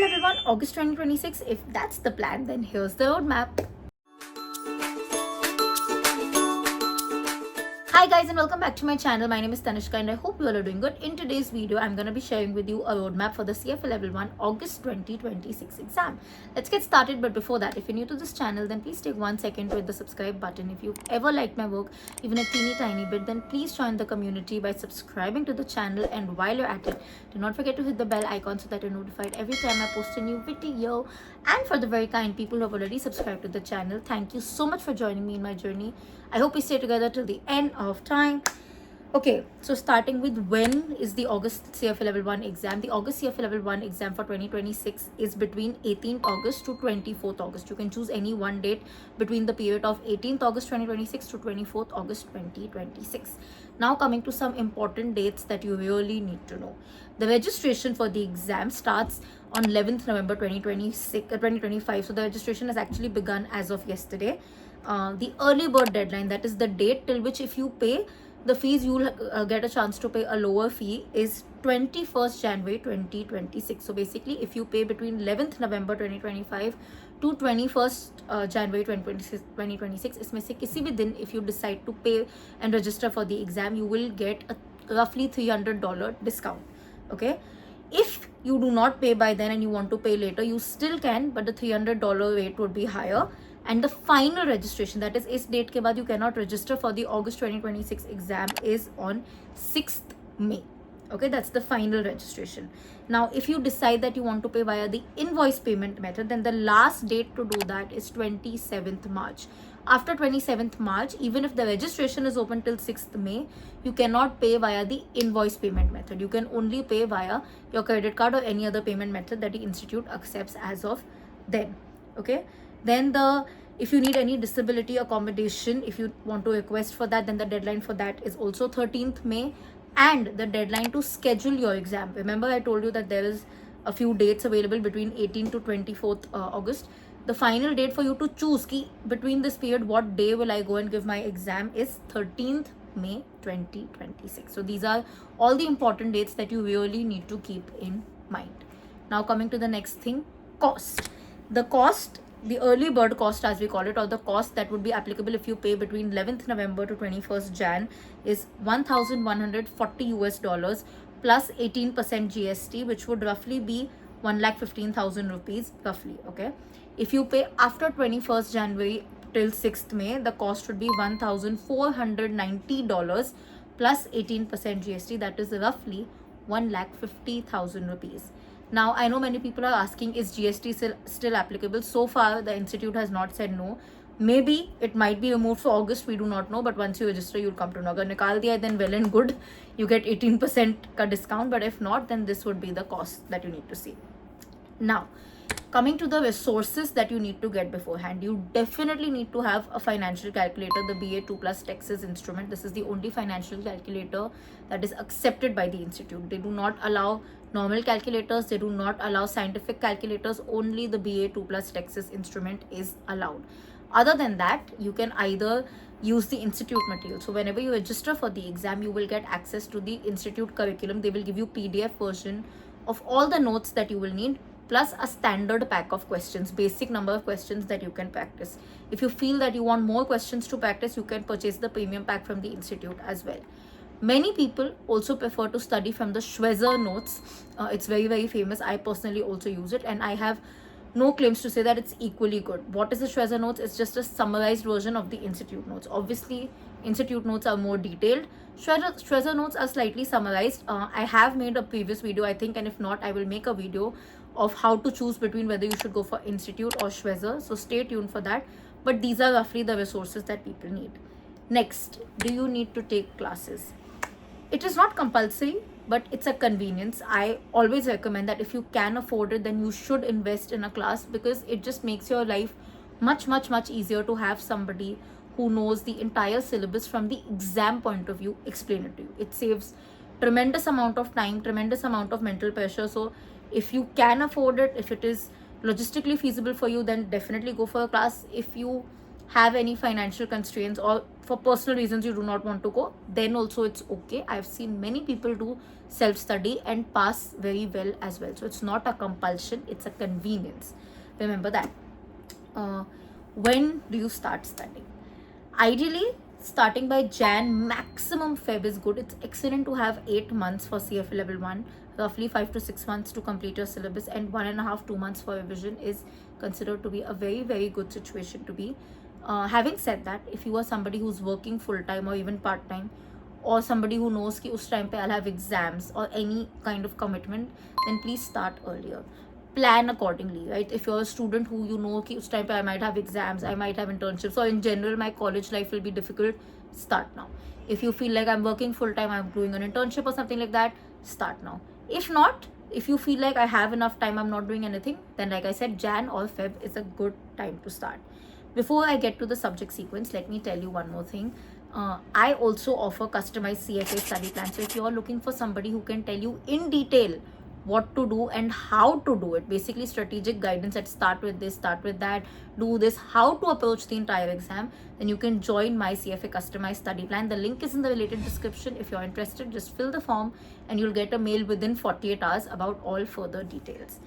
Level 1 August 2026. If that's the plan, then here's the roadmap. Hi guys and welcome back to my channel. My name is Tanishka and I hope you all are doing good. In today's video, I'm going to be sharing with you a roadmap for the CFA Level 1 August 2026 exam. Let's get started, but before that, if you're new to this channel, then please take 1 second to hit the subscribe button. If you've ever liked my work, even a teeny tiny bit, then please join the community by subscribing to the channel, and while you're at it, do not forget to hit the bell icon so that you're notified every time I post a new video. And for the very kind people who have already subscribed to the channel, thank you so much for joining me in my journey. I hope we stay together till the end of time. Okay, so starting with when is the August CFA Level 1 exam. The August CFA Level 1 exam for 2026 is between 18th August to 24th August. You can choose any one date between the period of 18th August 2026 to 24th August 2026. Now coming to some important dates that you really need to know. The registration for the exam starts on 11th November 2025. So the registration has actually begun as of yesterday. The early bird deadline, that is the date till which if you pay the fees, you will get a chance to pay a lower fee, is 21st January 2026. So basically, if you pay between 11th November 2025 to 21st January 2026, इसमें से किसी भी दिन if you decide to pay and register for the exam, you will get a roughly $300 discount. Okay. If you do not pay by then and you want to pay later, you still can, but the $300 rate would be higher. And the final registration, that is इस date के बाद you cannot register for the August 2026 exam, is on 6th May. Okay, that's the final registration. Now, if you decide that you want to pay via the invoice payment method, then the last date to do that is 27th March. After 27th March, even if the registration is open till 6th May, you cannot pay via the invoice payment method. You can only pay via your credit card or any other payment method that the institute accepts as of then. Okay. Then if you need any disability accommodation, if you want to request for that, then the deadline for that is also 13th May. And the deadline to schedule your exam, remember I told you that there is a few dates available between 18th to 24th August. The final date for you to choose ki between this period what day will I go and give my exam is 13th May 2026. So these are all the important dates that you really need to keep in mind. Now coming to the next thing, cost. The early bird cost, as we call it, or the cost that would be applicable if you pay between 11th November to 21st Jan, is $1,140 plus 18% GST, which would roughly be 1,15,000 rupees roughly. Okay, if you pay after 21st January till 6th May, the cost would be $1,490 plus 18% GST, that is roughly 1,50,000 rupees. Now, I know many people are asking, is GST still applicable? So far, the institute has not said no. Maybe it might be removed for August, we do not know. But once you register, you'll come to know. Agar nikal diya, then well and good. You get 18% ka discount. But if not, then this would be the cost that you need to see. Now, coming to the resources that you need to get beforehand, you definitely need to have a financial calculator, the BA2 Plus Texas Instrument. This is the only financial calculator that is accepted by the institute. They do not allow normal calculators, they do not allow scientific calculators, only the BA2 Plus Texas Instrument is allowed. Other than that, you can either use the institute material. So whenever you register for the exam, you will get access to the institute curriculum. They will give you PDF version of all the notes that you will need, plus a standard pack of questions, basic number of questions that you can practice. If you feel that you want more questions to practice, you can purchase the premium pack from the institute as well. Many people also prefer to study from the Schwezer notes. It's very, very famous. I personally also use it, and I have no claims to say that it's equally good. What is the Schwezer notes? It's just a summarized version of the institute notes. Obviously, institute notes are more detailed. Schwezer notes are slightly summarized. I have made a previous video, I think, and if not, I will make a video of how to choose between whether you should go for institute or Schwezer. So stay tuned for that. But these are roughly the resources that people need. Next, do you need to take classes? It is not compulsory, but it's a convenience. I always recommend that if you can afford it, then you should invest in a class, because it just makes your life much, much, much easier to have somebody who knows the entire syllabus from the exam point of view explain it to you. It saves tremendous amount of time, tremendous amount of mental pressure. So if you can afford it, if it is logistically feasible for you, then definitely go for a class. If you have any financial constraints, or for personal reasons you do not want to go, then also it's okay. I've seen many people do self study and pass very well as well. So it's not a compulsion, it's a convenience. Remember that. When do you start studying? Ideally, starting by Jan, maximum Feb is good. It's excellent to have 8 months for CFA level 1, roughly 5 to 6 months to complete your syllabus, and 1.5 2 months for revision is considered to be a very, very good situation to be. Having said that, if you are somebody who's working full time or even part time, or somebody who knows कि उस time पे I'll have exams or any kind of commitment, then please start earlier. Plan accordingly, right? If you're a student who you know कि उस time पे I might have exams, I might have internships, or in general my college life will be difficult, start now. If you feel like I'm working full time, I'm doing an internship or something like that, start now. If not, if you feel like I have enough time, I'm not doing anything, then like I said, Jan or Feb is a good time to start. Before I get to the subject sequence, let me tell you one more thing. I also offer customized CFA study plans. So if you're looking for somebody who can tell you in detail what to do and how to do it, basically strategic guidance at start with this, start with that, do this, how to approach the entire exam, then you can join my CFA customized study plan. The link is in the related description. If you're interested, just fill the form and you'll get a mail within 48 hours about all further details.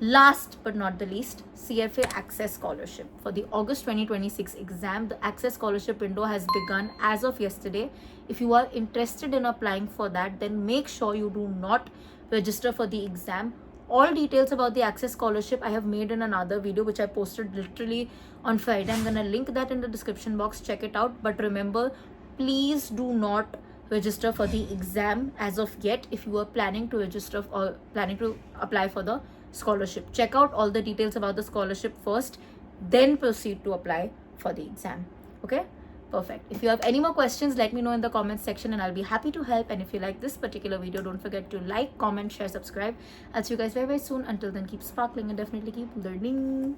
Last but not the least, CFA Access Scholarship. For the August 2026 exam, the Access Scholarship window has begun as of yesterday. If you are interested in applying for that, then make sure you do not register for the exam. All details about the Access Scholarship I have made in another video which I posted literally on Friday. I'm gonna link that in the description box. Check it out. But remember, please do not register for the exam as of yet if you are planning to register or planning to apply for the scholarship. Check out all the details about the scholarship first, then proceed to apply for the exam. Okay, perfect. If you have any more questions, let me know in the comments section and I'll be happy to help. And if you like this particular video, don't forget to like, comment, share, subscribe. I'll see you guys very, very soon. Until then, keep sparkling and definitely keep learning.